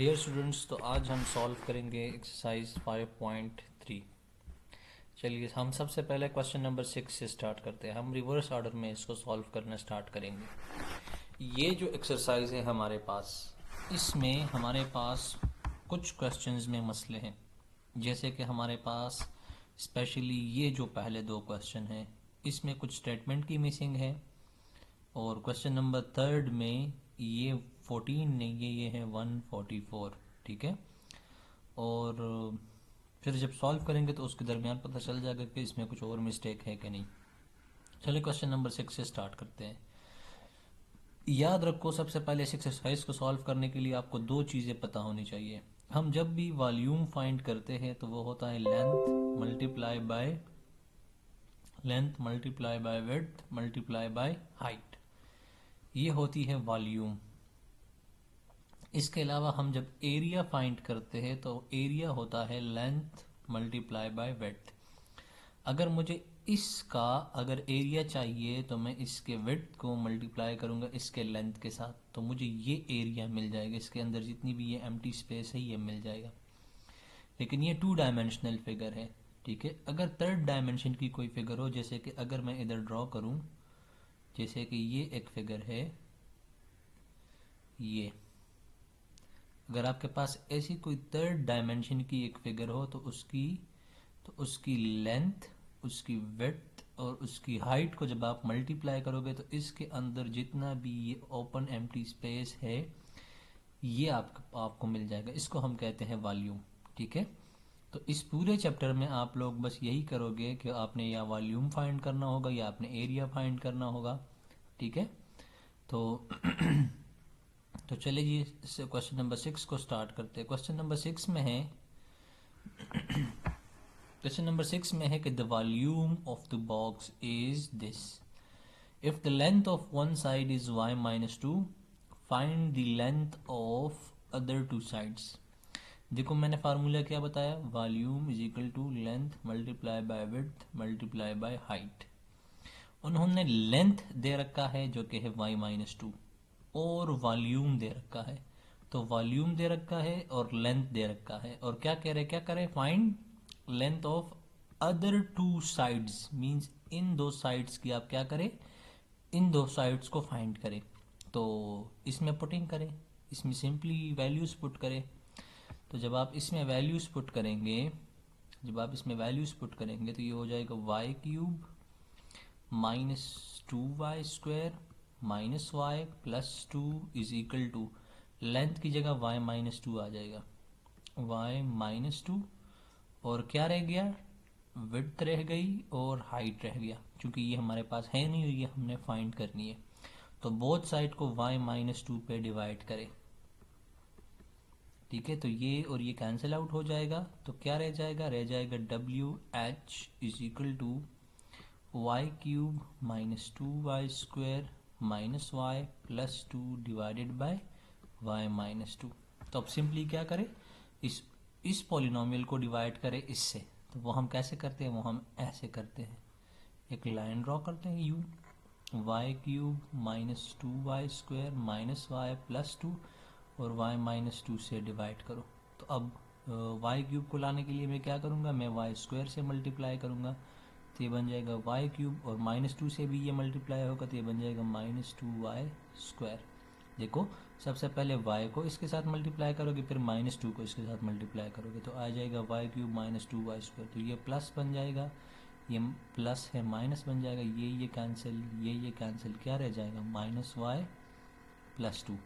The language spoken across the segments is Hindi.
डियर स्टूडेंट्स, तो आज हम सॉल्व करेंगे एक्सरसाइज 5.3। चलिए हम सबसे पहले क्वेश्चन नंबर 6 से स्टार्ट करते हैं। हम रिवर्स ऑर्डर में इसको सॉल्व करना स्टार्ट करेंगे। ये जो एक्सरसाइज है हमारे पास, इसमें हमारे पास कुछ क्वेश्चंस में मसले हैं। जैसे कि हमारे पास स्पेशली ये जो पहले दो क्वेश्चन हैं, इसमें कुछ स्टेटमेंट की मिसिंग है। और क्वेश्चन नंबर थर्ड में ये 14 नहीं है, ये है 144। ठीक है। और फिर जब सॉल्व करेंगे तो उसके दरमियान पता चल जाएगा कि इसमें कुछ और मिस्टेक है कि नहीं। चलिए क्वेश्चन नंबर 6 से स्टार्ट करते हैं। याद रखो, सबसे पहले इस एक्सरसाइज को सॉल्व करने के लिए आपको दो चीज़ें पता होनी चाहिए। हम जब भी वॉल्यूम फाइंड करते हैं तो वो होता है length multiply by width multiply by height. ये होती है वॉल्यूम। इसके अलावा हम जब एरिया फाइंड करते हैं तो एरिया होता है लेंथ मल्टीप्लाई बाय विड्थ। अगर मुझे इसका अगर एरिया चाहिए तो मैं इसके विड्थ को मल्टीप्लाई करूंगा इसके लेंथ के साथ, तो मुझे ये एरिया मिल जाएगा। इसके अंदर जितनी भी ये एम्प्टी स्पेस है ये मिल जाएगा। लेकिन ये 2 डायमेंशनल फिगर है। ठीक है। अगर थर्ड डायमेंशन की कोई फिगर हो, जैसे कि अगर मैं इधर ड्रॉ करूं, जैसे कि ये एक फिगर है, ये अगर आपके पास ऐसी कोई थर्ड डायमेंशन की एक फिगर हो तो उसकी लेंथ, उसकी विड्थ और उसकी हाइट को जब आप मल्टीप्लाई करोगे तो इसके अंदर जितना भी ये ओपन एम्प्टी स्पेस है ये आपको मिल जाएगा। इसको हम कहते हैं वॉल्यूम। ठीक है। तो इस पूरे चैप्टर में आप लोग बस यही करोगे कि आपने या वॉल्यूम फाइंड करना होगा या आपने एरिया फाइंड करना होगा। ठीक है। तो तो चलिए जी क्वेश्चन नंबर 6 को स्टार्ट करते हैं। क्वेश्चन नंबर 6 में है कि the volume of the box is this. If the length of one side is y minus 2, find the length of other two sides. देखो मैंने फार्मूला क्या बताया, volume is equal to length multiply by width multiply by height. उन्होंने लेंथ दे रखा है जो कि है y माइनस 2 और वॉल्यूम दे रखा है। तो वॉल्यूम दे रखा है और लेंथ दे रखा है, और क्या करें find length of other two sides. Means इन दो साइड्स की आप क्या करें, इन दो साइड्स को फाइंड करें। तो इसमें पुटिंग करें, इसमें सिंपली वैल्यूज पुट करें। तो जब आप इसमें वैल्यूज पुट करेंगे तो ये हो जाएगा y cube minus 2y square minus y plus 2 is equal to, length की जगह y माइनस 2 आ जाएगा, y माइनस 2 और क्या रह गया, विड्थ रह गई और हाइट रह गया। क्योंकि ये हमारे पास है नहीं, ये हमने फाइंड करनी है। तो बोथ साइड को y माइनस 2 पे डिवाइड करें। ठीक है। तो ये और ये कैंसिल आउट हो जाएगा, तो क्या रह जाएगा W H is equal to y cube minus 2y square minus y plus 2 divided by y minus 2। तो अब सिंपली क्या करें, इस पॉलिनोमियल को डिवाइड करें इससे। तो वो हम कैसे करते हैं, वो हम ऐसे करते हैं, एक लाइन ड्रॉ करते हैं यू, y cube minus 2y square minus y plus 2 और वाई माइनस 2 से डिवाइड करो। तो अब वाई क्यूब को लाने के लिए मैं क्या करूँगा, मैं वाई स्क्वायर से मल्टीप्लाई करूँगा तो ये बन जाएगा वाई क्यूब, और माइनस 2 से भी ये मल्टीप्लाई होगा तो ये बन जाएगा माइनस 2y स्क्वायर। देखो सबसे पहले y को इसके साथ मल्टीप्लाई करोगे, फिर माइनस 2 को इसके साथ मल्टीप्लाई करोगे तो आ जाएगा y cube minus 2y square. तो ये प्लस बन जाएगा, ये प्लस है माइनस बन जाएगा, ये कैंसिल, ये कैंसिल, क्या रह जाएगा माइनस वाई प्लस 2।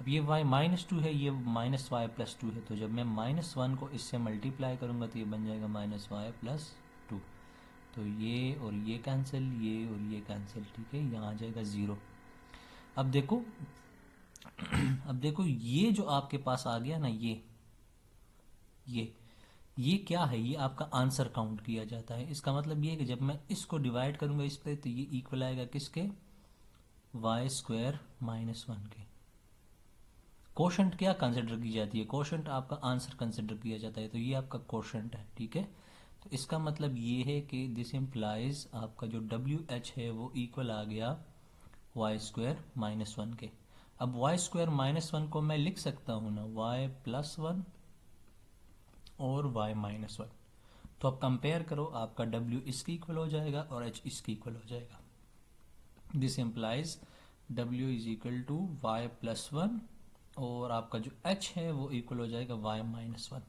अब ये y माइनस 2 है, ये माइनस वाई प्लस 2 है, तो जब मैं माइनस 1 को इससे मल्टीप्लाई करूँगा तो ये बन जाएगा माइनस वाई प्लस 2। तो ये और ये कैंसिल, ये और ये कैंसिल। ठीक है, यहाँ आ जाएगा 0। अब देखो ये जो आपके पास आ गया ना, ये क्या है, ये आपका आंसर काउंट किया जाता है। इसका मतलब ये है कि जब मैं इसको डिवाइड करूंगा इस पे तो ये इक्वल आएगा किसके, वाई स्क्वायर माइनस 1 के। कोशंट क्या कंसिडर की जाती है, कोशंट आपका आंसर कंसिडर किया जाता है, तो ये आपका कोशंट है। ठीक है। तो इसका मतलब ये है कि दिस इम्प्लाइज आपका जो डब्ल्यू एच है वो इक्वल आ गया वाई स्क्वायर माइनस 1 के। अब वाई स्क्वायर माइनस वन को मैं लिख सकता हूँ ना वाई प्लस वन और वाई माइनस वन। तो अब कंपेयर करो, आपका w इसके इक्वल हो जाएगा और h इसके इक्वल हो जाएगा। This implies w is equal to y plus one और आपका जो h है वो इक्वल हो जाएगा वाई माइनस वन।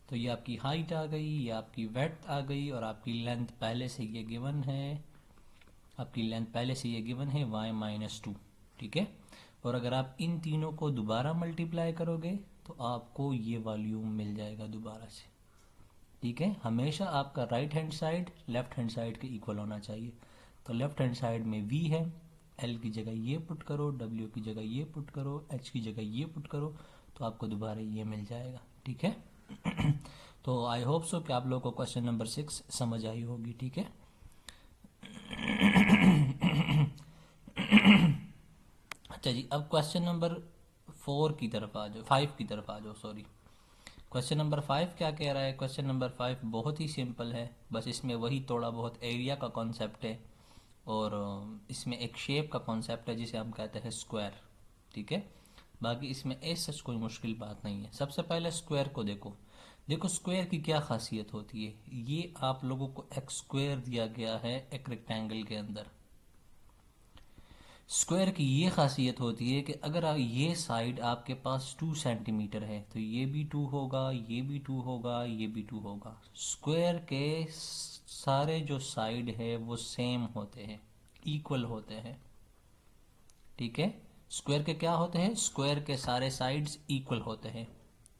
तो ये आपकी हाइट आ गई, ये आपकी वेड्थ आ गई और आपकी लेंथ पहले से ये गिवन है, आपकी लेंथ पहले से ये गिवन है वाई माइनस टू। ठीक है, और अगर आप इन तीनों को दोबारा मल्टीप्लाई करोगे तो आपको ये वॉल्यूम मिल जाएगा दोबारा से। ठीक है, हमेशा आपका right hand side left hand side के इक्वल होना चाहिए। तो लेफ्ट हैंड साइड में v है, l की जगह ये पुट करो, w की जगह ये पुट करो, h की जगह ये पुट करो, तो आपको दोबारा ये मिल जाएगा। ठीक है तो आई होप सो कि आप लोगों को क्वेश्चन नंबर 6 समझ आई होगी। ठीक है अच्छा जी, अब क्वेश्चन नंबर 4 की तरफ आ जाओ, 5 की तरफ आ जाओ, सॉरी। क्वेश्चन नंबर 5 क्या कह रहा है? क्वेश्चन नंबर 5 बहुत ही सिंपल है, बस इसमें वही थोड़ा बहुत एरिया का कॉन्सेप्ट है और इसमें एक शेप का कॉन्सेप्ट है जिसे हम कहते हैं स्क्वायर। ठीक है, बाकी इसमें सच कोई मुश्किल बात नहीं है। सबसे पहले स्क्वायर को देखो। देखो स्क्वायर की क्या खासियत होती है, ये आप लोगों को एक स्क्वायर दिया गया है एक रेक्टेंगल के अंदर। स्क्वायर की ये खासियत होती है कि अगर ये साइड आपके पास 2 सेंटीमीटर है तो ये भी 2 होगा, ये भी 2 होगा, ये भी 2 होगा। स्क्वायर के सारे जो साइड है वो सेम होते हैं, इक्वल होते हैं। ठीक है, स्क्वायर के क्या होते हैं? स्क्वायर के सारे साइड्स इक्वल होते हैं।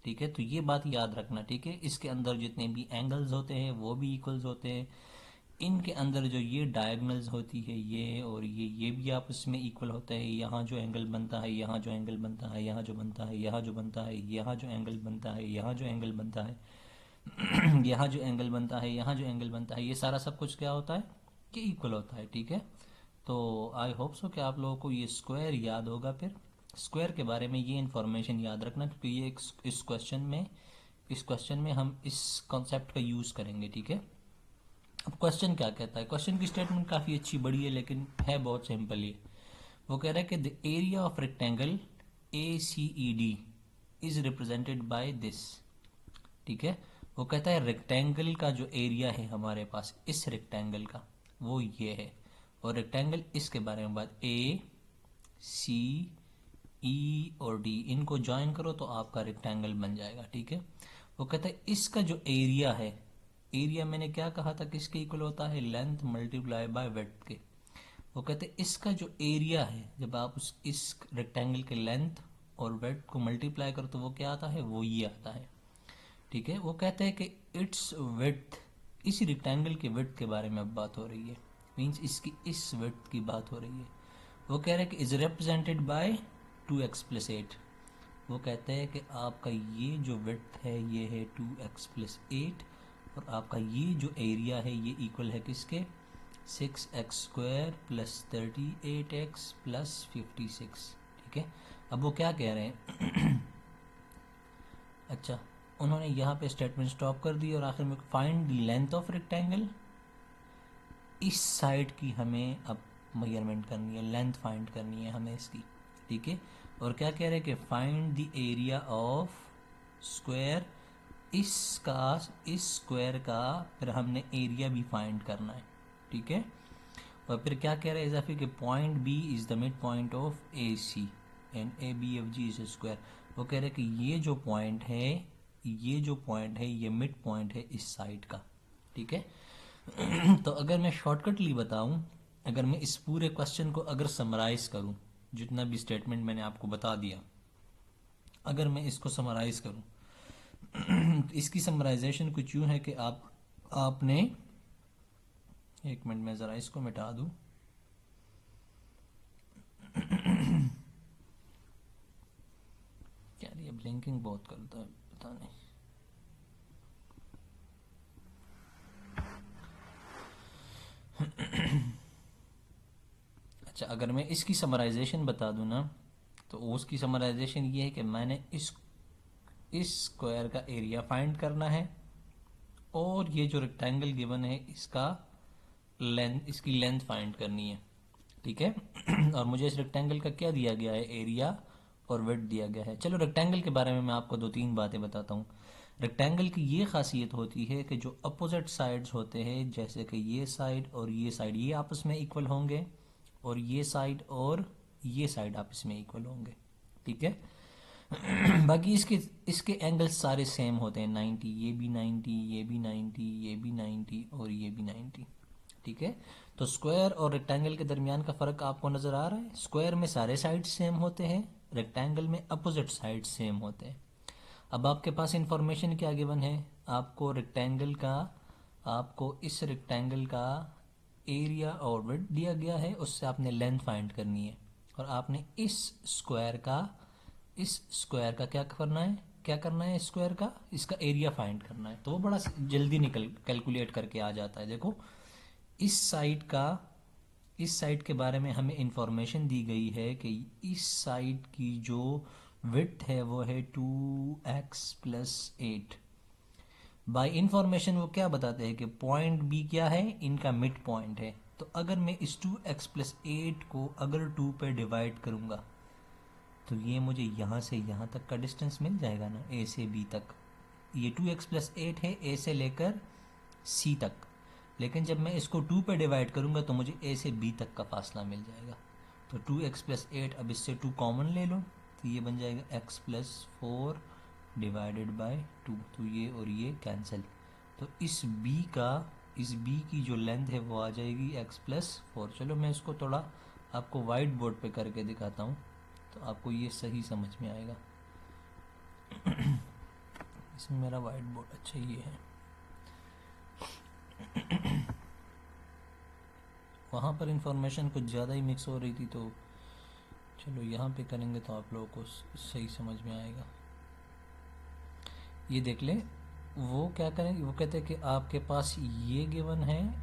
ठीक है, तो ये बात याद रखना। ठीक है, इसके अंदर जितने भी एंगल्स होते हैं वो भी इक्वल्स होते हैं। इनके अंदर जो ये डायगोनल्स होती है ये और ये भी आपस में इक्वल होते हैं। यहाँ जो एंगल बनता है, यहाँ जो एंगल बनता है, यहाँ जो बनता है, यहाँ जो बनता है, यहाँ जो एंगल बनता है, यहाँ जो एंगल बनता है यहाँ जो एंगल बनता है, यहाँ जो एंगल बनता है, ये सारा सब कुछ क्या होता है कि इक्वल होता है। ठीक है, तो आई होप सो कि आप लोगों को ये स्क्वायर याद होगा। फिर स्क्वायर के बारे में ये इन्फॉर्मेशन याद रखना क्योंकि ये इस क्वेश्चन में हम इस कॉन्सेप्ट का यूज़ करेंगे। ठीक है, अब क्वेश्चन क्या कहता है? क्वेश्चन की स्टेटमेंट काफ़ी अच्छी बड़ी है लेकिन है बहुत सिंपल ये। वो कह रहा है कि the area of rectangle ACED is represented by this. ठीक है, वो कहता है रेक्टेंगल का जो एरिया है हमारे पास, इस रेक्टेंगल का, वो ये है। और रेक्टेंगल इसके बारे में बात, ACE और D इनको ज्वाइन करो तो आपका रेक्टेंगल बन जाएगा। ठीक है, वो कहता है इसका जो एरिया है, एरिया मैंने क्या कहा था किसके इक्वल होता है? लेंथ मल्टीप्लाई बाय विड्थ के। वो कहते हैं इसका जो एरिया है, जब आप इस रेक्टेंगल के लेंथ और विड्थ को मल्टीप्लाई करो तो वो क्या आता है? वो ये आता है। ठीक है, वो कहते हैं कि इट्स विड्थ, इस रेक्टेंगल के विड्थ के बारे में अब बात हो रही है, मींस इसकी इस विड्थ की बात हो रही है। वो कह रहे हैं कि इज रिप्रेजेंटेड बाय 2x+8। वो कहते हैं कि आपका ये जो विड्थ है ये है 2x+8 और आपका ये जो एरिया है ये इक्वल है किसके? 6x² + 38x + 56। ठीक है, अब वो क्या कह रहे हैं अच्छा, उन्होंने यहाँ पे स्टेटमेंट स्टॉप कर दी और आखिर में find the length of rectangle. इस साइड की हमें अब मेजरमेंट करनी है, लेंथ फाइंड करनी है हमें इसकी। ठीक है, और क्या कह रहे हैं कि find the area of square, इस स्क्वायर का फिर हमने एरिया भी फाइंड करना है। ठीक है, और फिर क्या कह रहे हैं इजाफी के point B is the mid point of AC and ABFG is square. वो कह रहे हैं कि ये जो पॉइंट है ये मिड पॉइंट है इस साइड का। ठीक है तो अगर मैं शॉर्टकटली बताऊं, अगर मैं इस पूरे क्वेश्चन को अगर समराइज करूं, जितना भी स्टेटमेंट मैंने आपको बता दिया, अगर मैं इसको समराइज करूं इसकी समराइजेशन कुछ यूं है कि आपने, एक मिनट में ज़रा इसको मिटा दूं। यार ये ब्लिंकिंग बहुत करता है, पता नहीं। अच्छा, अगर मैं इसकी समराइजेशन बता दूं ना, तो उसकी समराइजेशन ये है कि मैंने इस स्क्वायर का एरिया फाइंड करना है और ये जो रेक्टेंगल गिवन है इसका लेंथ, इसकी लेंथ फाइंड करनी है। ठीक है। और मुझे इस रेक्टेंगल का क्या दिया गया है, एरिया और विड्थ दिया गया है। चलो रेक्टेंगल के बारे में मैं आपको दो तीन बातें बताता हूँ। रेक्टेंगल की ये खासियत होती है कि जो अपोजिट साइड्स होते हैं, जैसे कि ये साइड और ये साइड, ये आपस में इक्वल होंगे, और ये साइड और ये साइड आपस में इक्वल होंगे। ठीक है। बाकी इसके इसके एंगल्स सारे सेम होते हैं, 90, ये भी 90, ये भी 90, ये भी 90 और ये भी 90। ठीक है। तो स्क्वायर और रेक्टेंगल के दरमियान का फ़र्क आपको नज़र आ रहा है। स्क्वायर में सारे साइड सेम होते हैं, रेक्टेंगल में अपोजिट साइड सेम होते हैं। अब आपके पास इंफॉर्मेशन क्या गिवन है, आपको इस रेक्टेंगल का एरिया और विड्थ दिया गया है, उससे आपने लेंथ फाइंड करनी है। और आपने इस स्क्वायर का क्या करना है स्क्वायर का, इसका एरिया फाइंड करना है। तो वो बड़ा जल्दी निकल कैलकुलेट करके आ जाता है। देखो, इस साइड के बारे में हमें इंफॉर्मेशन दी गई है कि इस साइड की जो विड्थ है वो है 2x+8। बाय इंफॉर्मेशन वो क्या बताते हैं कि पॉइंट बी क्या है, इनका मिड पॉइंट है। तो अगर मैं इस 2x+8 को अगर 2 पे डिवाइड करूंगा तो ये मुझे यहाँ से यहाँ तक का डिस्टेंस मिल जाएगा ना, ए से बी तक। ये 2x+8 है ए से लेकर सी तक, लेकिन जब मैं इसको 2 पे डिवाइड करूंगा तो मुझे ए से बी तक का फासला मिल जाएगा। तो 2x+8, अब इससे 2 कॉमन ले लो तो ये बन जाएगा x+4 डिवाइडेड बाय 2। तो ये और ये कैंसिल। तो इस b की जो लेंथ है वो आ जाएगी x+4। चलो मैं इसको थोड़ा आपको वाइट बोर्ड पे करके दिखाता हूँ तो आपको ये सही समझ में आएगा। इसमें मेरा वाइट बोर्ड, अच्छा ये है। वहाँ पर इंफॉर्मेशन कुछ ज़्यादा ही मिक्स हो रही थी, तो चलो यहाँ पे करेंगे तो आप लोगों को सही समझ में आएगा। ये देख लें, वो क्या करेंगे, वो कहते हैं कि आपके पास ये गिवन है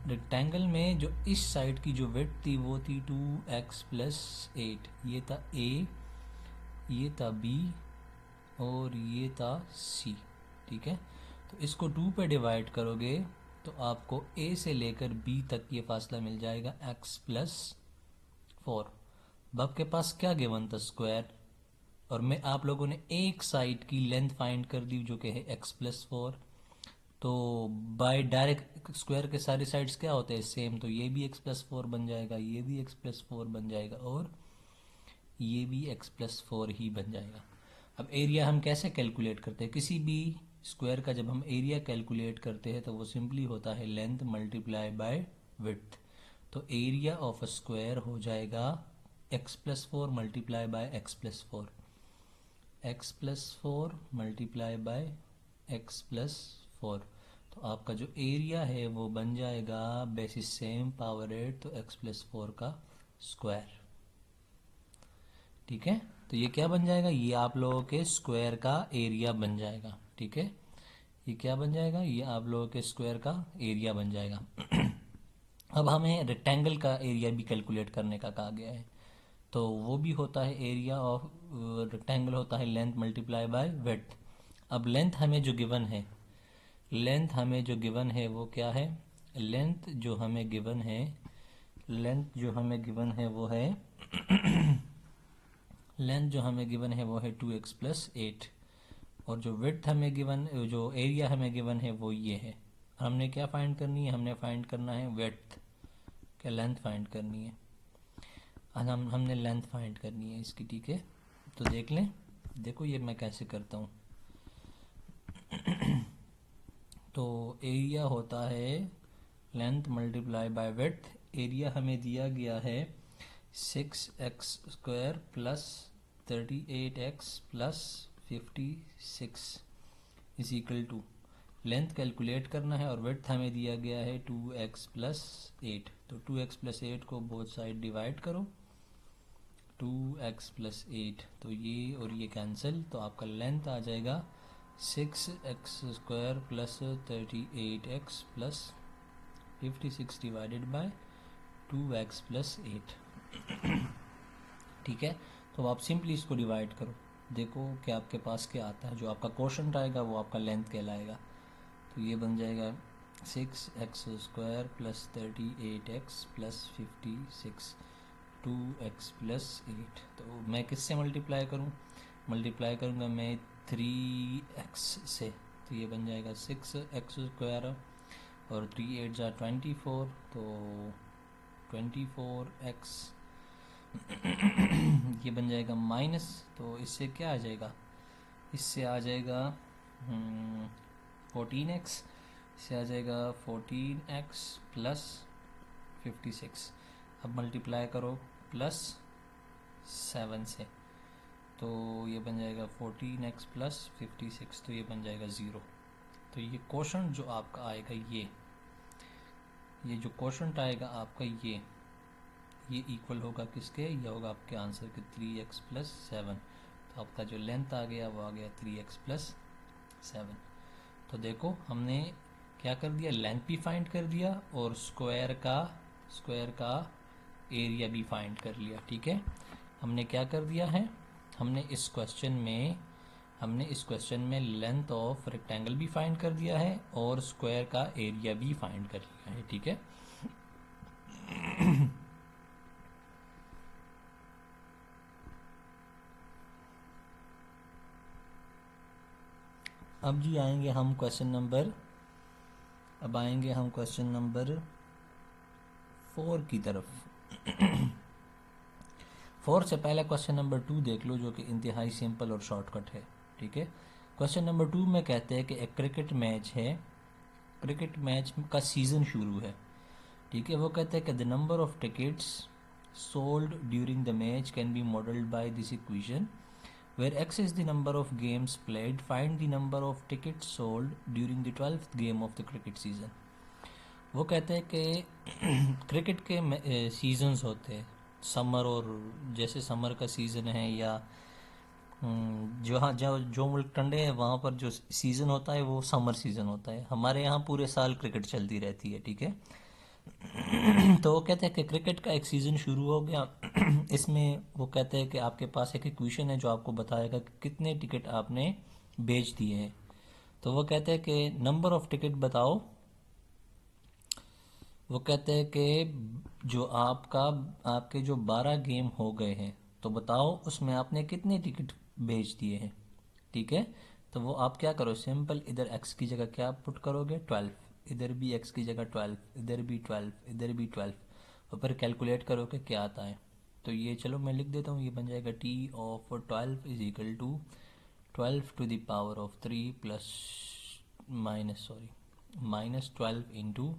रेक्टेंगल में जो इस साइड की जो विड्थ थी वो थी 2x+8। ये था ए, ये था बी और ये था सी। ठीक है। तो इसको 2 पे डिवाइड करोगे तो आपको ए से लेकर बी तक ये फासला मिल जाएगा x+4। अब आपके पास क्या गिवन था, स्क्वायर, और मैं आप लोगों ने एक साइड की लेंथ फाइंड कर दी जो कि है x+4। तो बाय डायरेक्ट स्क्वायर के सारे साइड्स क्या होते हैं, सेम। तो ये भी x+4 बन जाएगा, ये भी x+4 बन जाएगा और ये भी x+4 ही बन जाएगा। अब एरिया हम कैसे कैलकुलेट करते हैं, किसी भी स्क्वायर का जब हम एरिया कैलकुलेट करते हैं तो वो सिंपली होता है लेंथ मल्टीप्लाई बाय विड्थ। तो एरिया ऑफ अ स्क्वायर हो जाएगा x+4 multiply by x+4, x+4 multiply by x+4। तो आपका जो एरिया है वो बन जाएगा बेसिस सेम पावर 8, तो x+4 का स्क्वायर। ठीक है। तो ये क्या बन जाएगा, ये आप लोगों के स्क्वायर का एरिया बन जाएगा। ठीक है। ये क्या बन जाएगा, ये आप लोगों के स्क्वायर का एरिया बन जाएगा। अब हमें रेक्टेंगल का एरिया भी कैलकुलेट करने का कहा गया है। तो वो भी होता है एरिया ऑफ रेक्टेंगल होता है लेंथ मल्टीप्लाई बाय विड्थ। अब लेंथ हमें जो गिवन है वो क्या है, लेंथ जो हमें गिवन है वो है लेंथ जो हमें गिवन है वो है 2x+8। और जो विड्थ हमें गिवन, जो एरिया हमें गिवन है वो ये है। हमने क्या फाइंड करनी है, हमने फाइंड करना है विड्थ, क्या लेंथ फाइंड करनी है। हमने लेंथ फाइंड करनी है इसकी। ठीक है। तो देख लें, देखो ये मैं कैसे करता हूँ। तो एरिया होता है length multiply by width. Area हमें दिया गया है 6x² plus 38x plus 56 is equal to, length calculate करना है और विड्थ हमें दिया गया है 2x+8। तो 2x+8 को बोथ साइड डिवाइड करो, 2x+8, तो ये और ये कैंसिल, तो आपका लेंथ आ जाएगा 6x² plus 38x plus 56 divided by 2x+8। ठीक है। तो आप सिंपली इसको डिवाइड करो, देखो कि आपके पास क्या आता है। जो आपका क्वोशंट आएगा वो आपका लेंथ कहलाएगा। तो ये बन जाएगा 6x² plus 38x plus 56 2x plus 8। तो मैं किससे मल्टीप्लाई करूं? मल्टीप्लाई करूंगा मैं 3x से, तो ये बन जाएगा 6x² और 3 8 जा 24, तो 24x ये बन जाएगा माइनस, तो इससे क्या आ जाएगा? इससे आ जाएगा 14x, इससे आ जाएगा 14x प्लस 56। अब मल्टीप्लाई करो प्लस 7 से, तो ये बन जाएगा 14x प्लस 56, तो ये बन जाएगा 0। तो ये क्वोशंट जो आपका आएगा ये जो क्वोशंट आएगा आपका ये इक्वल होगा किसके? ये होगा आपके आंसर के 3x प्लस 7। तो आपका जो लेंथ आ गया वो आ गया 3x प्लस 7। तो देखो हमने क्या कर दिया, लेंथ भी फाइंड कर दिया और स्क्वायर का एरिया भी फाइंड कर लिया। ठीक है, हमने क्या कर दिया है, हमने इस क्वेश्चन में लेंथ ऑफ रेक्टेंगल भी फाइंड कर दिया है और स्क्वायर का एरिया भी फाइंड कर लिया है। ठीक है, अब जी आएंगे हम क्वेश्चन नंबर 4 की तरफ। 4 से पहले क्वेश्चन नंबर 2 देख लो, जो कि इंतहाई सिंपल और शॉर्टकट है। ठीक है, क्वेश्चन नंबर 2 में कहते हैं कि एक क्रिकेट मैच है, क्रिकेट मैच का सीजन शुरू है। ठीक है, वो कहते हैं कि the number of tickets sold during the match can be modelled by this equation where x is the number of games played, find the number of tickets sold during the 12th game of the cricket season। वो कहते हैं कि क्रिकेट के सीजन्स होते हैं, समर, और जैसे समर का सीज़न है या जो मुल्क ठंडे हैं वहाँ पर जो सीज़न होता है वो समर सीज़न होता है। हमारे यहाँ पूरे साल क्रिकेट चलती रहती है। ठीक है, तो वो कहते हैं कि क्रिकेट का एक सीज़न शुरू हो गया। इसमें वो कहते हैं कि आपके पास एक इक्वेशन है जो आपको बताएगा कि कितने टिकट आपने बेच दिए हैं। तो वो कहते हैं कि नंबर ऑफ टिकट बताओ। वो कहते हैं कि जो आपके जो 12 गेम हो गए हैं, तो बताओ उसमें आपने कितने टिकट बेच दिए हैं। ठीक है, तो वो आप क्या करो, सिंपल इधर x की जगह क्या पुट करोगे 12, इधर भी x की जगह 12, इधर भी 12, इधर भी 12, और फिर कैलकुलेट करो कि क्या आता है। तो ये चलो मैं लिख देता हूँ, ये बन जाएगा t of 12 is equal to 12 to the power of 3 plus minus 12 into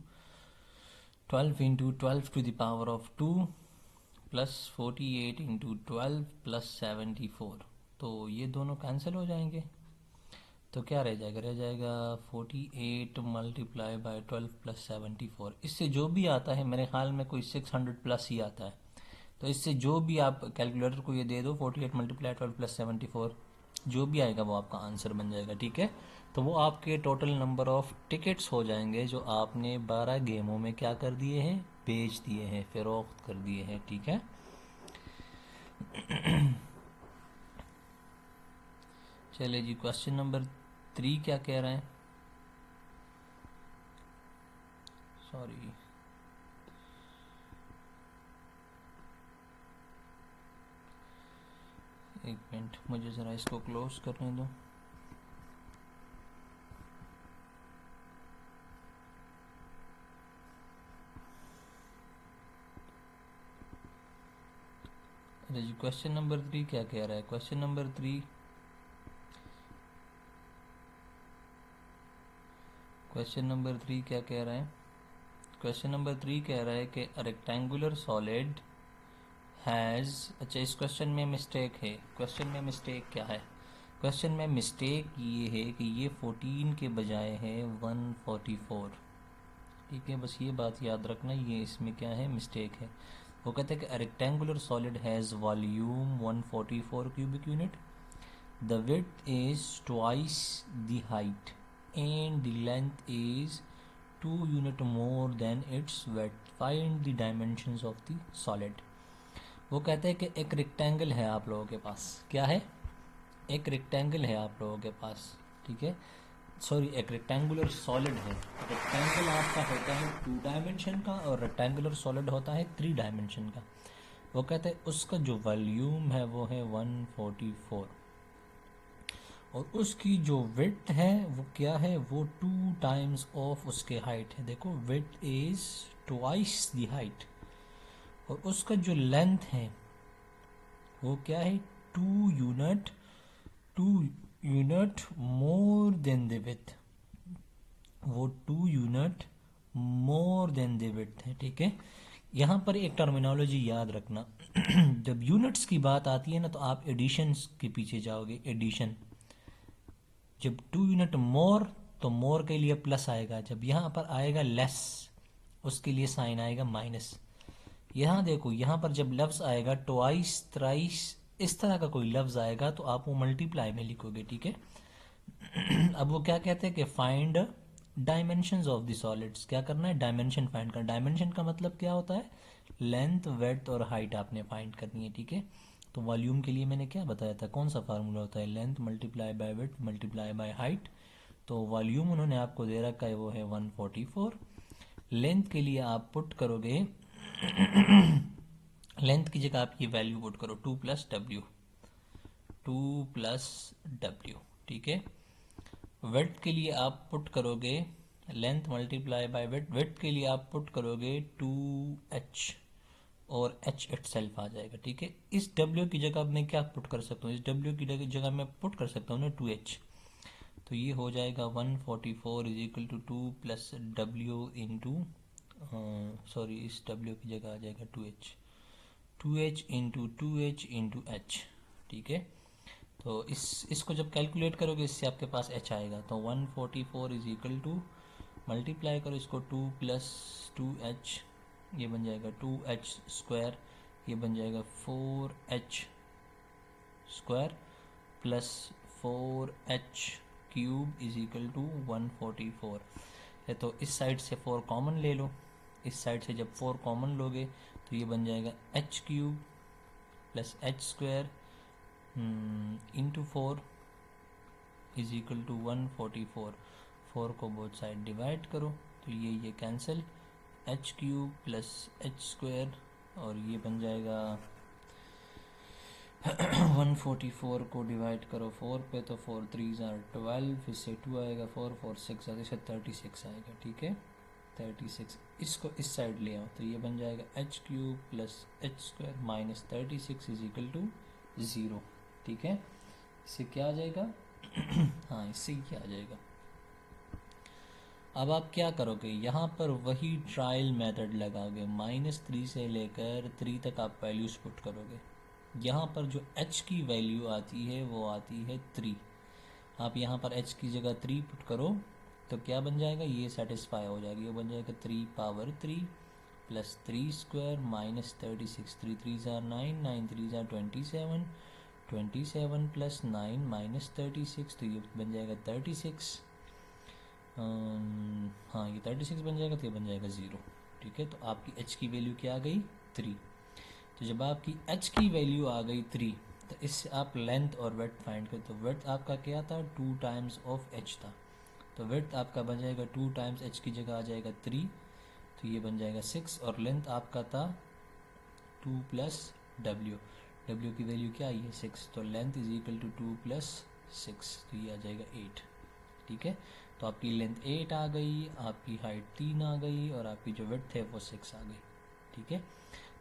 12 to the power of 2 plus 48 into 12 plus 74। तो ये दोनों कैंसिल हो जाएंगे, तो क्या रह जाएगा 48 मल्टीप्लाई बाई 12 प्लस 74। इससे जो भी आता है मेरे ख्याल में कोई 600 प्लस ही आता है। तो इससे जो भी आप कैलकुलेटर को ये दे दो 48 मल्टीप्लाई 12 प्लस 74, जो भी आएगा वो आपका आंसर बन जाएगा। ठीक है, तो वो आपके टोटल नंबर ऑफ टिकट्स हो जाएंगे जो आपने 12 गेमों में क्या कर दिए हैं, बेच दिए हैं, फरोख्त कर दिए हैं। ठीक है, चलिए जी, क्वेश्चन नंबर 3 क्या कह रहे हैं? सॉरी, एक मिनट, मुझे ज़रा इसको क्लोज करने दो। अरे जी, क्वेश्चन नंबर 3 क्या कह रहा है? क्वेश्चन नंबर 3 क्या कह रहा है? क्वेश्चन नंबर 3 कह रहा है कि रेक्टेंगुलर सॉलिड हैज़, अच्छा इस क्वेश्चन में मिस्टेक है। क्वेश्चन में मिस्टेक क्या है? क्वेश्चन में मिस्टेक ये है कि ये 14 के बजाय है 144। ठीक है, बस ये बात याद रखना, ये इसमें क्या है, मिस्टेक है। वो कहते हैं कि rectangular solid has volume 144 cubic unit, the width is twice the height and the length is 2 unit more than its width, find the dimensions of the solid। वो कहते हैं कि एक रेक्टेंगल है आप लोगों के पास, क्या है, एक रेक्टेंगल है आप लोगों के पास। ठीक है, सॉरी एक रेक्टेंगुलर सॉलिड है। रेक्टेंगल आपका होता है 2 डायमेंशन का और रेक्टेंगुलर सॉलिड होता है 3 डायमेंशन का। वो कहते हैं उसका जो वॉल्यूम है वो है 144 और उसकी जो विड्थ है वो क्या है, वो 2 टाइम्स ऑफ उसके हाइट है। देखो width is twice the height और उसका जो लेंथ है वो क्या है 2 unit, 2 unit more than the width, वो 2 unit more than the width है। ठीक है, यहाँ पर एक टर्मिनोलॉजी याद रखना जब यूनिट्स की बात आती है ना तो आप एडिशन के पीछे जाओगे। एडिशन, जब 2 यूनिट मोर तो मोर के लिए प्लस आएगा, जब यहाँ पर आएगा लेस उसके लिए साइन आएगा माइनस। यहाँ देखो यहाँ पर जब लफ्ज़ आएगा ट्वाइस, थ्राइस, इस तरह का कोई लफ्ज़ आएगा तो आप वो मल्टीप्लाई में लिखोगे। ठीक है अब वो क्या कहते हैं कि find dimensions of the solids, क्या करना है, डायमेंशन फाइंड करना। डायमेंशन का मतलब क्या होता है, लेंथ, वेड्थ और हाइट आपने फाइंड करनी है। ठीक है, तो वॉल्यूम के लिए मैंने क्या बताया था, कौन सा फार्मूला होता है, length multiply by width multiply by height. तो वॉल्यूम उन्होंने आपको दे रखा है वो है 144। लेंथ के लिए आप पुट करोगे लेंथ की जगह आप ये वैल्यू पुट करो 2 प्लस डब्ल्यू, 2 प्लस डब्ल्यू। ठीक है, वेड्थ के लिए आप पुट करोगे length multiply bye width, width के लिए आप पुट करोगे 2h और h इटसेल्फ आ जाएगा। ठीक है, इस w की जगह मैं क्या पुट कर सकता हूँ, इस w की जगह मैं पुट कर सकता हूँ ना 2h, तो ये हो जाएगा 144 is equal to 2 plus W into, sorry इस w की जगह आ जाएगा 2h, 2h into 2h into h। ठीक है, तो इसको जब कैलकुलेट करोगे इससे आपके पास h आएगा, तो 144 इज इक्वल टू, मल्टीप्लाई करो इसको 2 प्लस 2h, ये बन जाएगा 2h स्क्वायर, ये बन जाएगा 4h square plus 4h cube is equal to 144 है। तो इस साइड से 4 कॉमन ले लो, इस साइड से जब 4 कॉमन लोगे तो ये बन जाएगा h cube plus h square into 4 is equal to 144। 4 को बोथ साइड डिवाइड करो तो ये cancel, h cube plus h square और ये बन जाएगा 144 को डिवाइड करो 4 पे तो 4 3 आर 12, इससे 2 आएगा, 4 4 6 आएगा, इससे 36 आएगा। ठीक है, 36, इसको इस साइड ले आओ तो ये बन जाएगा h cube plus h square minus 36 is equal to 0। ठीक है, इससे क्या आ जाएगा हाँ इससे क्या आ जाएगा। अब आप क्या करोगे, यहाँ पर वही ट्रायल मेथड लगाओगे, -3 से लेकर 3 तक आप वैल्यूज पुट करोगे। यहाँ पर जो h की वैल्यू आती है वो आती है 3, आप यहाँ पर h की जगह 3 पुट करो तो क्या बन जाएगा, ये सेटिस्फाई हो जाएगा, ये बन जाएगा 3 पावर 3 प्लस 3 स्क्वायर माइनस 36, 3 3 ज़ार 9, 9 3 ज़ार 27, 27 प्लस 9 माइनस 36, तो ये बन जाएगा 36, हाँ ये 36 बन जाएगा, तो ये बन जाएगा 0। ठीक है, तो आपकी h की वैल्यू क्या आ गई 3। तो जब आपकी h की वैल्यू आ गई 3 तो इससे आप लेंथ और वेड्थ फाइंड करें, तो वेड्थ आपका क्या था 2 टाइम्स ऑफ h था, तो वेड्थ आपका बन जाएगा 2 टाइम्स h की जगह आ जाएगा 3, तो ये बन जाएगा 6 और लेंथ आपका था 2 प्लस w की वैल्यू क्या आई है 6, तो length is equal to 2 plus 6, तो ये आ जाएगा 8। ठीक है, तो आपकी लेंथ 8 आ गई, आपकी हाइट 3 आ गई और आपकी जो विड्थ है वो 6 आ गई। ठीक है,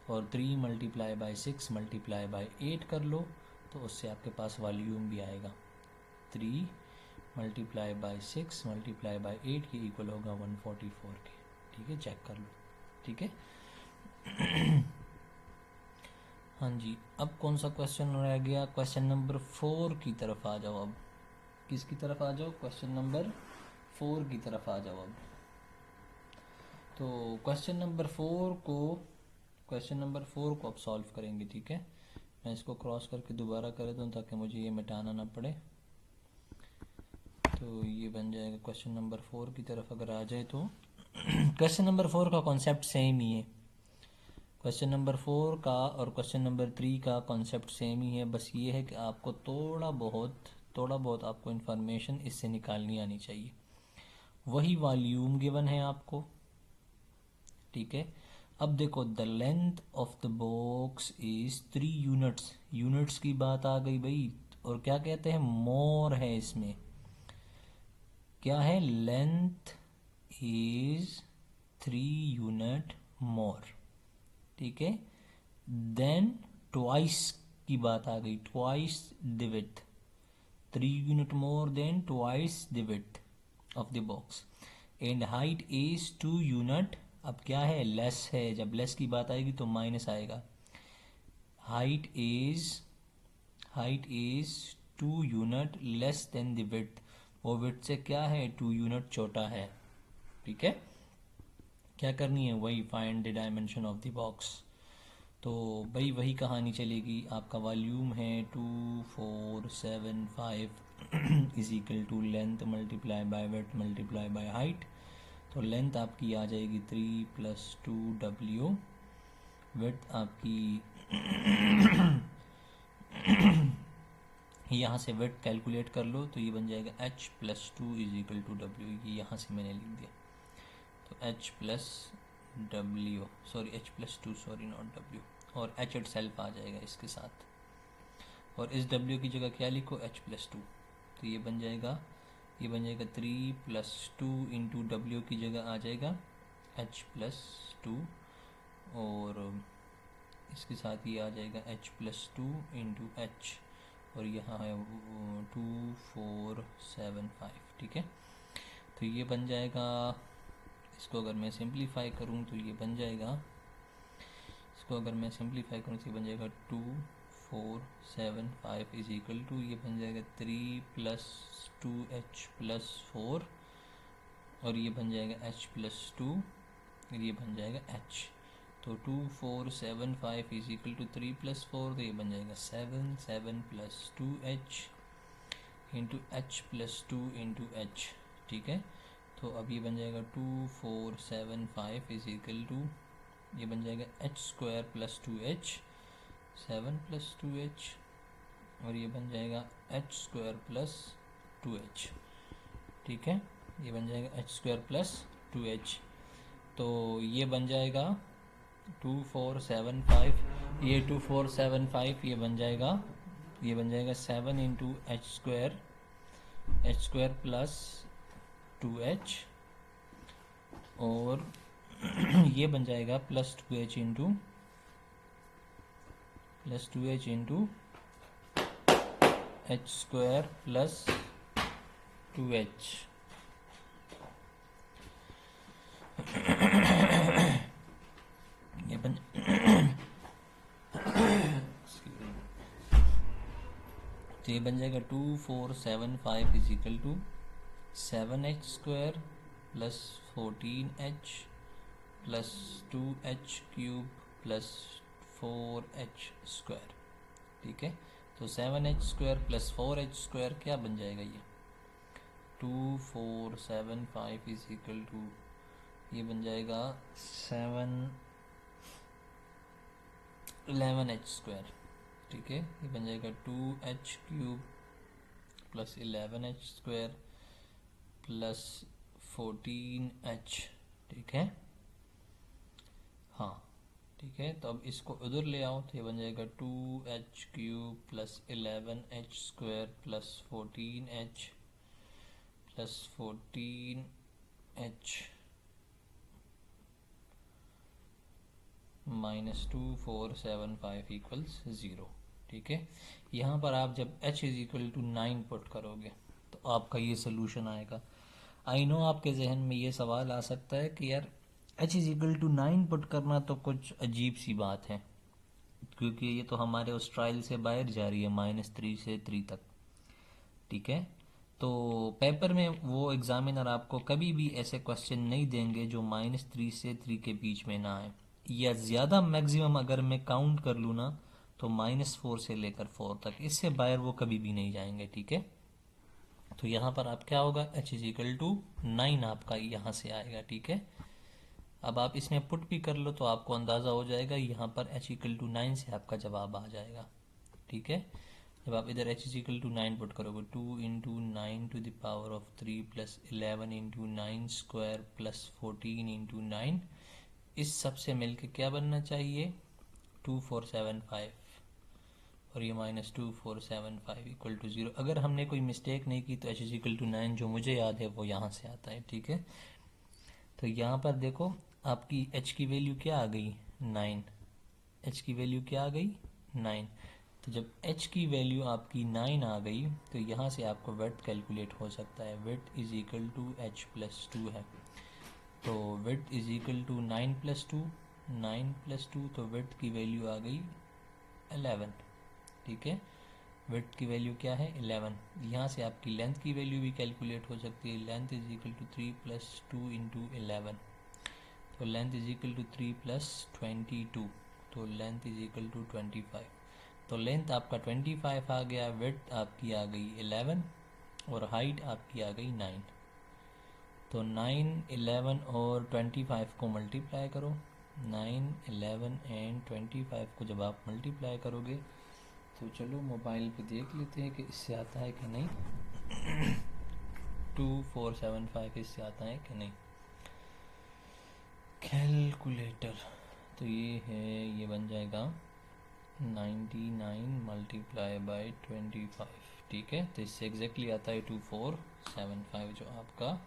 और 3 मल्टीप्लाई बाय 6 मल्टीप्लाई बाय 8 कर लो तो उससे आपके पास वॉल्यूम भी आएगा, 3 मल्टीप्लाई बाय 6 मल्टीप्लाई बाय 8 के इक्वल होगा 144 के। ठीक है, चेक कर लो। ठीक है हाँ जी, अब कौन सा क्वेश्चन रह गया, क्वेश्चन नंबर 4 की तरफ आ जाओ। अब किसकी तरफ आ जाओ, क्वेश्चन नंबर 4 की तरफ आ जाओ। अब तो क्वेश्चन नंबर 4 को अब सॉल्व करेंगे। ठीक है, मैं इसको क्रॉस करके दोबारा कर दूँ ताकि मुझे ये मिटाना ना पड़े। तो ये बन जाएगा क्वेश्चन नंबर 4 की तरफ अगर आ जाए तो क्वेश्चन नंबर 4 का कॉन्सेप्ट सेम ही है, क्वेश्चन नंबर 4 का और क्वेश्चन नंबर 3 का कॉन्सेप्ट सेम ही है, बस ये है कि आपको थोड़ा बहुत थोड़ा बहुत आपको इन्फॉर्मेशन इससे निकालनी आनी चाहिए। वही वॉल्यूम गिवन है आपको, ठीक है। अब देखो the length of the box is 3 units, units की बात आ गई भाई, और क्या कहते हैं, मोर है इसमें, क्या है, लेंथ इज 3 यूनिट मोर, ठीक है। देन ट्वाइस की बात आ गई, twice the width, 3 unit more than twice the width of the box, and height is 2 unit, अब क्या है, लेस है, जब लेस की बात आएगी तो माइनस आएगा, height is 2 unit less than the width, वो विड्थ से क्या है, 2 यूनिट छोटा है, ठीक है। क्या करनी है, वही find the dimension of the box. तो भाई वही कहानी चलेगी, आपका वॉल्यूम है 2475 is equal to length multiply by width multiply by height. तो लेंथ आपकी आ जाएगी 3 + 2W, विड्थ आपकी यहाँ से विड्थ कैलकुलेट कर लो तो ये बन जाएगा h + 2 is equal to W, ये यहाँ से मैंने लिख दिया, तो h + W, sorry h + 2, sorry not W, और h इटसेल्फ आ जाएगा इसके साथ, और इस W की जगह क्या लिखो, h + 2, तो ये बन जाएगा 3 + 2 इंटू W की जगह आ जाएगा h + 2, और इसके साथ ये आ जाएगा h + 2 इंटू h, और यहाँ है 2475, ठीक है। तो ये बन जाएगा, इसको अगर मैं सिंप्लीफाई करूँ तो ये बन जाएगा, इसको अगर मैं सिंप्लीफाई करूँ तो ये बन जाएगा 2475 इज इक्वल टू, ये बन जाएगा 3 + 2h + 4, और ये बन जाएगा h + 2, और ये बन जाएगा h, तो 2475 इज इक्वल टू 3 + 4, तो ये बन जाएगा 7 + 2h into h + 2 into h, ठीक है। तो अब ये बन जाएगा 2475 इज इक्वल टू, ये बन जाएगा h² + 2h, 7 + 2h, और ये बन जाएगा h² + 2h, ठीक है। ये बन जाएगा h² + 2h, तो ये बन जाएगा 2475, ये 2475 ये बन जाएगा 7 इंटू h² + 2h, और ये बन जाएगा +2h इंटू h² + 2h, ये बन तो ये बन जाएगा 2475 is equal to 7h² + 14h + 2h³ + 4h², ठीक है। तो 7h² + 4h² क्या बन जाएगा, ये 2475 इज इक्वल टू, ये बन जाएगा 11h², ठीक है। ये बन जाएगा 2h³ + 11h² + 14h, ठीक है, हाँ, ठीक है। तो अब इसको उधर ले आओ तो ये बन जाएगा 2h³ + 11h² + 14h + 14h - 2475 = 0, ठीक है। यहाँ पर आप जब h = 9 पुट करोगे तो आपका ये सोल्यूशन आएगा। आई नो आपके जहन में ये सवाल आ सकता है कि यार h = 9 पुट करना तो कुछ अजीब सी बात है, क्योंकि ये तो हमारे उस ट्रायल से बाहर जा रही है -3 से 3 तक, ठीक है। तो पेपर में वो एग्जामिनर आपको कभी भी ऐसे क्वेश्चन नहीं देंगे जो -3 से 3 के बीच में ना आए, या ज़्यादा मैक्सिमम अगर मैं काउंट कर लूँ ना तो -4 से लेकर 4 तक, इससे बाहर वो कभी भी नहीं जाएंगे, ठीक है। तो यहाँ पर आप क्या होगा, h = 9 आपका यहाँ से आएगा, ठीक है। अब आप इसमें पुट भी कर लो तो आपको अंदाज़ा हो जाएगा, यहाँ पर h = 9 से आपका जवाब आ जाएगा, ठीक है। जब आप इधर h is equal to 9 put करोगे 2 into 9 to the power of 3 plus 11 into 9 square plus 14 into 9, इस सब से मिलके क्या बनना चाहिए 2475, और ये माइनस 2475 इक्वल टू 0। अगर हमने कोई मिस्टेक नहीं की तो h इज इक्वल टू 9 जो मुझे याद है वो यहाँ से आता है, ठीक है। तो यहाँ पर देखो आपकी h की वैल्यू क्या आ गई 9, h की वैल्यू क्या आ गई 9। तो जब h की वैल्यू आपकी 9 आ गई तो यहाँ से आपको विड्थ कैलकुलेट हो सकता है, width is equal to h plus 2 है। तो width is equal to 9 plus 2, 9 plus 2, तो विड्थ की वैल्यू आ गई 11, ठीक है। विड्थ की वैल्यू क्या है 11। यहाँ से आपकी लेंथ की वैल्यू भी कैलकुलेट हो सकती है, length is equal to 3 plus 2 into 11, तो length is equal to 3 plus 22, तो लेंथ इज इक्वल टू 25। तो लेंथ आपका 25 आ गया, विड्थ आपकी आ गई 11 और हाइट आपकी आ गई 9। तो 9, 11 और 25 को मल्टीप्लाई करो, 9, 11 एंड 25 को जब आप मल्टीप्लाई करोगे तो चलो मोबाइल पे देख लेते हैं कि इससे आता है कि नहीं 2475 इससे आता है कि नहीं। कैलकुलेटर, तो ये है, ये बन जाएगा 99 मल्टीप्लाई बाई 25, ठीक है। तो इससे एग्जैक्टली आता है 2475, जो आपका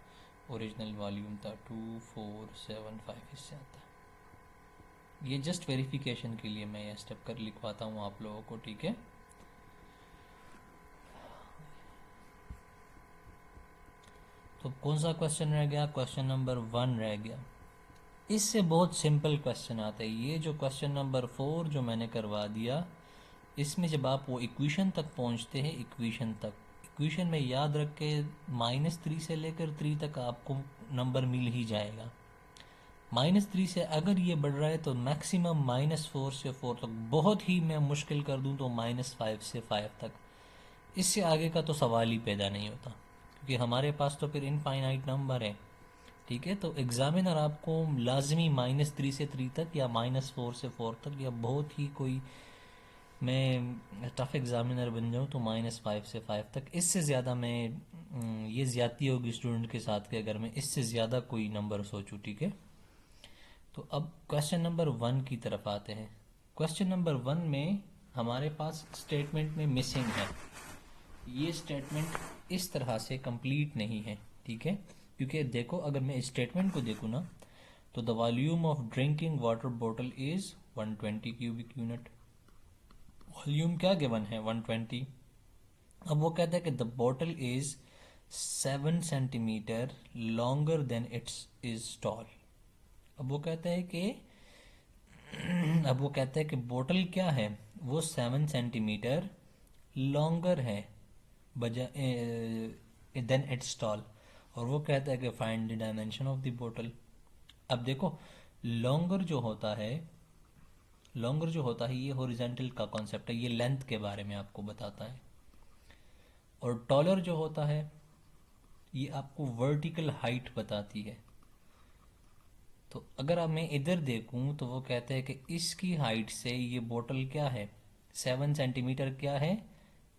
ओरिजिनल वॉल्यूम था 2475 इससे आता है। ये जस्ट वेरिफिकेशन के लिए मैं ये स्टेप कर लिखवाता हूँ आप लोगों को, ठीक है। तो कौन सा क्वेश्चन रह गया, क्वेश्चन नंबर 1 रह गया। इससे बहुत सिंपल क्वेश्चन आता है, ये जो क्वेश्चन नंबर 4 जो मैंने करवा दिया, इसमें जब आप वो इक्वेशन तक पहुंचते हैं, इक्वेशन तक, इक्वेशन में याद रख के -3 से लेकर 3 तक आपको नंबर मिल ही जाएगा। -3 से अगर ये बढ़ रहा है तो मैक्सिमम -4 से 4 तक, बहुत ही मैं मुश्किल कर दूं तो -5 से 5 तक, इससे आगे का तो सवाल ही पैदा नहीं होता, क्योंकि हमारे पास तो फिर इनफाइनाइट नंबर है, ठीक है। तो एग्जामिनर आपको लाजमी -3 से 3 तक या -4 से 4 तक, या बहुत ही कोई मैं टफ एग्जामिनर बन जाऊँ तो -5 से 5 तक, इससे ज़्यादा मैं ये ज़्यादती होगी स्टूडेंट के साथ कि अगर मैं इससे ज़्यादा कोई नंबर सोचूं, ठीक है। तो अब क्वेश्चन नंबर 1 की तरफ आते हैं। क्वेश्चन नंबर 1 में हमारे पास स्टेटमेंट में मिसिंग है, ये स्टेटमेंट इस तरह से कंप्लीट नहीं है, ठीक है। क्योंकि देखो अगर मैं इस स्टेटमेंट को देखूँ ना, तो the volume of drinking water bottle is 120 cubic unit, volume क्या गिवन है 120। अब वो कहता है कि the bottle is 7 centimetre longer than it's is tall. अब वो कहता है कि अब वो कहता है कि बोतल क्या है, वो 7 सेंटीमीटर लॉन्गर है बजाय देन इट्स टॉल, और वो कहता है कि find the dimension of the बोतल। अब देखो लॉन्गर जो होता है, लॉन्गर जो होता है ये हॉरिजॉन्टल का कॉन्सेप्ट है, ये लेंथ के बारे में आपको बताता है, और टॉलर जो होता है ये आपको वर्टिकल हाइट बताती है। तो अगर अब मैं इधर देखूं तो वो कहते हैं कि इसकी हाइट से ये बोतल क्या है 7 सेंटीमीटर क्या है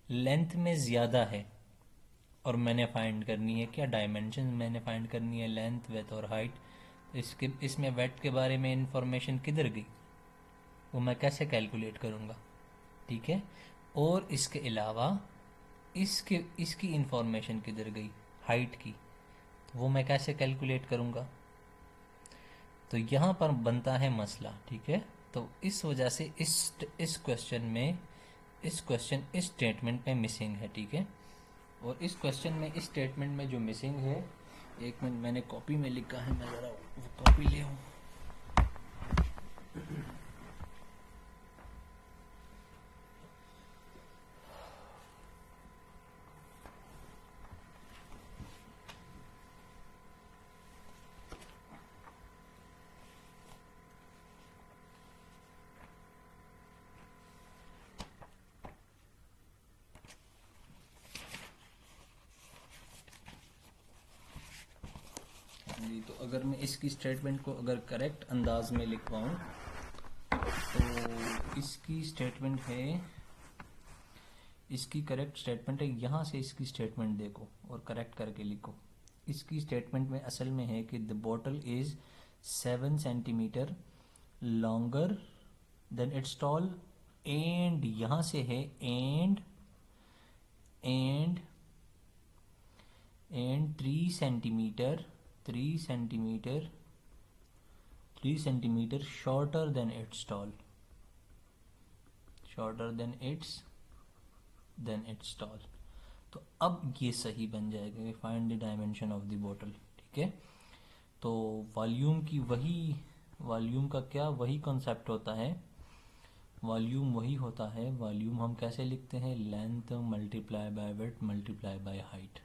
लेंथ में ज़्यादा है, और मैंने फाइंड करनी है क्या डायमेंशन, मैंने फाइंड करनी है लेंथ विड्थ और हाइट। तो इसमें विड्थ के बारे में इंफॉर्मेशन किधर गई, वो मैं कैसे कैलकुलेट करूँगा, ठीक है। और इसके अलावा इसकी इंफॉर्मेशन किधर गई हाइट की, तो वो मैं कैसे कैलकुलेट करूँगा। तो यहाँ पर बनता है मसला, ठीक है। तो इस वजह से इस क्वेश्चन इस स्टेटमेंट में मिसिंग है, ठीक है। और इस क्वेश्चन में इस स्टेटमेंट में जो मिसिंग है, एक मिनट मैंने कॉपी में लिखा है, मैं ज़रा वो कॉपी ले आऊँ। जी, तो अगर मैं इसकी स्टेटमेंट को अगर करेक्ट अंदाज में लिखवाऊँ तो इसकी स्टेटमेंट है, इसकी करेक्ट स्टेटमेंट है, यहाँ से इसकी स्टेटमेंट देखो और करेक्ट करके लिखो। इसकी स्टेटमेंट में असल में है कि the bottle is 7 centimetre longer than it's tall, and यहाँ से है and 3 centimetre 3 centimetre shorter than it's tall, tall. तो अब ये सही बन जाएगा, find the dimension of the bottle. ठीक है, तो वॉल्यूम का क्या वही कॉन्सेप्ट होता है, वॉल्यूम हम कैसे लिखते हैं, length multiply by width multiply by height.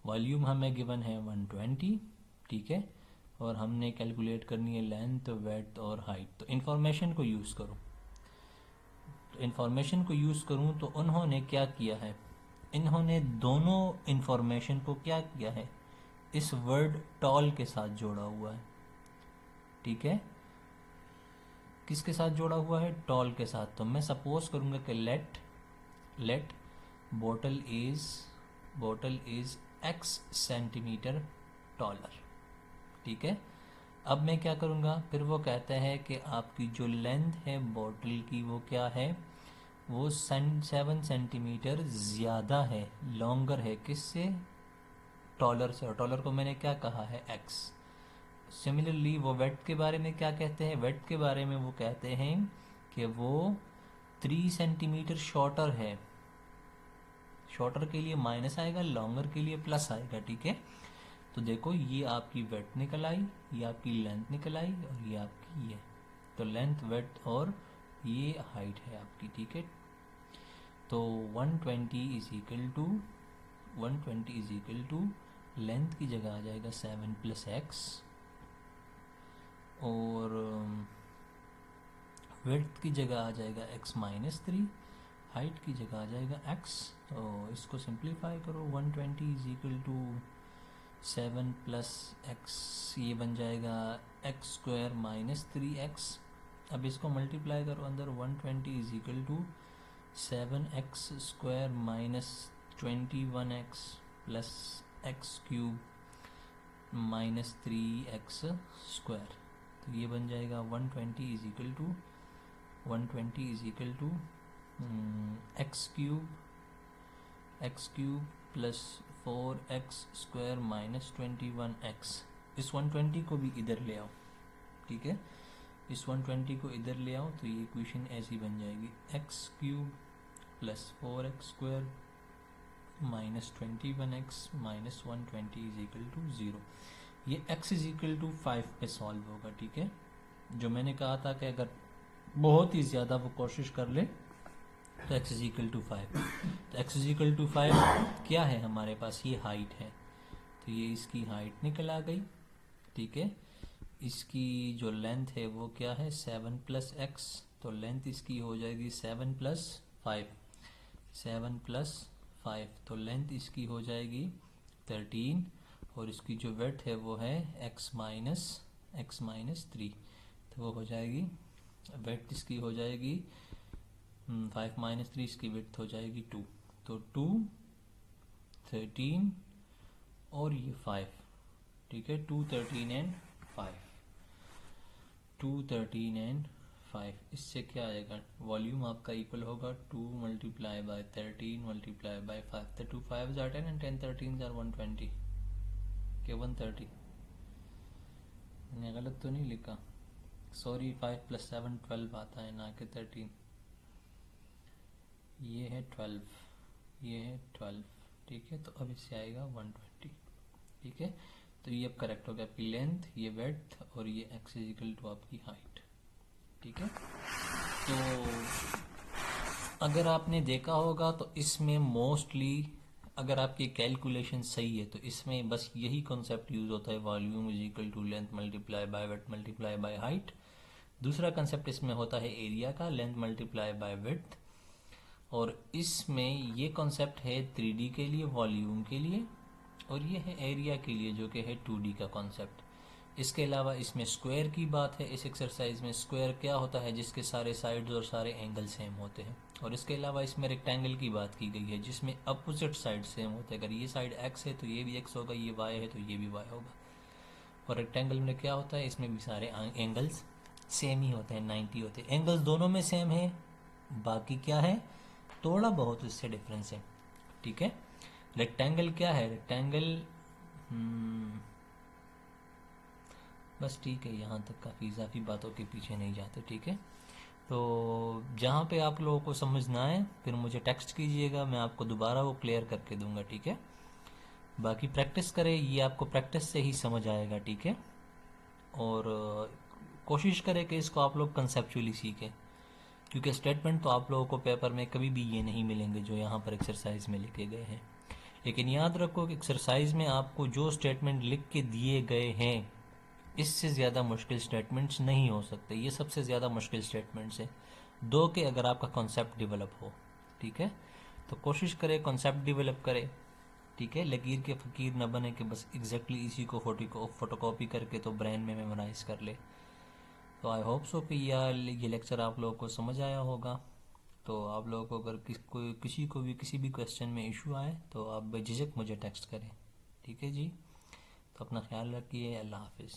Volume हमें गिवन है 120, ठीक है, और हमने कैलकुलेट करनी है लेंथ विड्थ और हाइट। तो इन्फॉर्मेशन को यूज़ करूं तो उन्होंने क्या किया है, इन्होंने दोनों इन्फॉर्मेशन को क्या किया है, इस वर्ड टॉल के साथ जोड़ा हुआ है। ठीक है, किसके साथ जोड़ा हुआ है, टॉल के साथ। तो मैं सपोज करूंगा कि let bottle is x centimetre taller. ठीक है, अब मैं क्या करूंगा, फिर वो कहता है कि आपकी जो लेंथ है बॉटल की वो क्या है, वो 7 सेंटीमीटर ज़्यादा है, लॉन्गर है, किससे, टॉलर से। और टॉलर को मैंने क्या कहा है, x। सिमिलरली वो वेट के बारे में क्या कहते हैं, वेट के बारे में वो कहते हैं कि वो 3 सेंटीमीटर शॉर्टर है। शॉर्टर के लिए माइनस आएगा, लॉन्गर के लिए प्लस आएगा। ठीक है, तो देखो ये आपकी वेट निकल आई, ये आपकी लेंथ निकल आई, और ये आपकी ये, तो लेंथ वेट और ये हाइट है आपकी। ठीक है, तो 120 इज इक्वल टू लेंथ की जगह आ जाएगा 7 + x, और विड्थ की जगह आ जाएगा x - 3, हाइट की जगह आ जाएगा x। तो इसको सिंप्लीफाई करो, 120 इज इक्वल टू 7 + x, ये बन जाएगा x² - 3x। अब इसको मल्टीप्लाई करो अंदर, 120 is equal to 7x² - 21x plus x³ - 3x²। तो ये बन जाएगा 120 is equal to x³ plus 4x² - 21x। इस 120 को भी इधर ले आओ। ठीक है, इस 120 को इधर ले आओ तो ये इक्वेशन ऐसी बन जाएगी, x³ plus 4x² minus 21x minus 120 is equal to 0। ये x इज इक्वल टू 5 पे सॉल्व होगा। ठीक है, जो मैंने कहा था कि अगर बहुत ही ज़्यादा वो कोशिश कर ले तो x इज इक्वल टू 5। तो x इज इक्वल टू 5 क्या है हमारे पास, ये हाइट है, तो ये इसकी हाइट निकल आ गई। ठीक है, इसकी जो लेंथ है वो क्या है, 7 + x, तो लेंथ इसकी हो जाएगी 7 + 5, तो लेंथ इसकी हो जाएगी 13, और इसकी जो विड्थ है वो है x - 3, तो वो हो जाएगी विड्थ इसकी हो जाएगी 5 - 3, इसकी विड्थ हो जाएगी 2, तो 2 13 और ये 5। ठीक है, 2 13 एंड 5, इससे क्या आएगा, वॉल्यूम आपका इक्वल होगा 2 × 13 × 5, तो 2 5s are 10 and 10 13s are 120 के 130। मैंने गलत तो नहीं लिखा, सॉरी, 5 + 7 12 आता है ना कि 13। ये है 12। ठीक है, तो अब इससे आएगा 120। ठीक है, तो ये अब करेक्ट हो गया, आपकी लेंथ, ये वेड्थ और ये x इज इक्वल टू आपकी हाइट। ठीक है, तो अगर आपने देखा होगा तो इसमें मोस्टली अगर आपकी कैलकुलेशन सही है तो इसमें बस यही कॉन्सेप्ट यूज होता है, volume is equal to length multiply by width multiply by height. दूसरा कंसेप्ट इसमें होता है एरिया का, लेंथ मल्टीप्लाई बाय विड्थ, और इसमें ये कॉन्सेप्ट है 3D के लिए, वॉल्यूम के लिए, और ये है एरिया के लिए जो कि है 2D का कॉन्सेप्ट। इसके अलावा इसमें स्क्वायर की बात है, इस एक्सरसाइज में स्क्वायर क्या होता है, जिसके सारे साइड्स और सारे एंगल सेम होते हैं। और इसके अलावा इसमें रेक्टेंगल की बात की गई है जिसमें अपोजिट साइड सेम होते हैं। अगर ये साइड एक्स है तो ये भी एक्स होगा, ये वाई है तो ये भी वाई होगा। और रेक्टेंगल में क्या होता है, इसमें भी सारे एंगल्स सेम ही होते हैं, 90 होते हैं। एंगल्स दोनों में सेम है, बाकी क्या है, थोड़ा बहुत इससे डिफरेंस है। ठीक है। रेक्टेंगल क्या है, रेक्टेंगल बस ठीक है, यहाँ तक काफ़ी इजाफी बातों के पीछे नहीं जाते। ठीक है, तो जहाँ पे आप लोगों को समझ ना आए फिर मुझे टेक्स्ट कीजिएगा, मैं आपको दोबारा वो क्लियर करके दूंगा। ठीक है, बाकी प्रैक्टिस करें, ये आपको प्रैक्टिस से ही समझ आएगा। ठीक है, और कोशिश करें कि इसको आप लोग कंसेप्चुअली सीखें, क्योंकि स्टेटमेंट तो आप लोगों को पेपर में कभी भी ये नहीं मिलेंगे जो यहाँ पर एक्सरसाइज में लिखे गए हैं। लेकिन याद रखो कि एक्सरसाइज में आपको जो स्टेटमेंट लिख के दिए गए हैं इससे ज़्यादा मुश्किल स्टेटमेंट्स नहीं हो सकते, ये सबसे ज़्यादा मुश्किल स्टेटमेंट्स है दो के, अगर आपका कॉन्सेप्ट डेवलप हो। ठीक है, तो कोशिश करें कॉन्सेप्ट डेवलप करें। ठीक है, लकीर के फ़कीर न बने कि बस एग्जैक्टली इसी को फोटोकॉपी करके तो ब्रेन में मेमोराइज कर ले। तो आई होप सो कि ये लेक्चर आप लोगों को समझ आया होगा। तो आप लोगों को अगर किसी को भी किसी भी क्वेश्चन में इशू आए तो आप बेझिझक मुझे टेक्स्ट करें। ठीक है जी, तो अपना ख्याल रखिए, अल्लाह हाफिज़।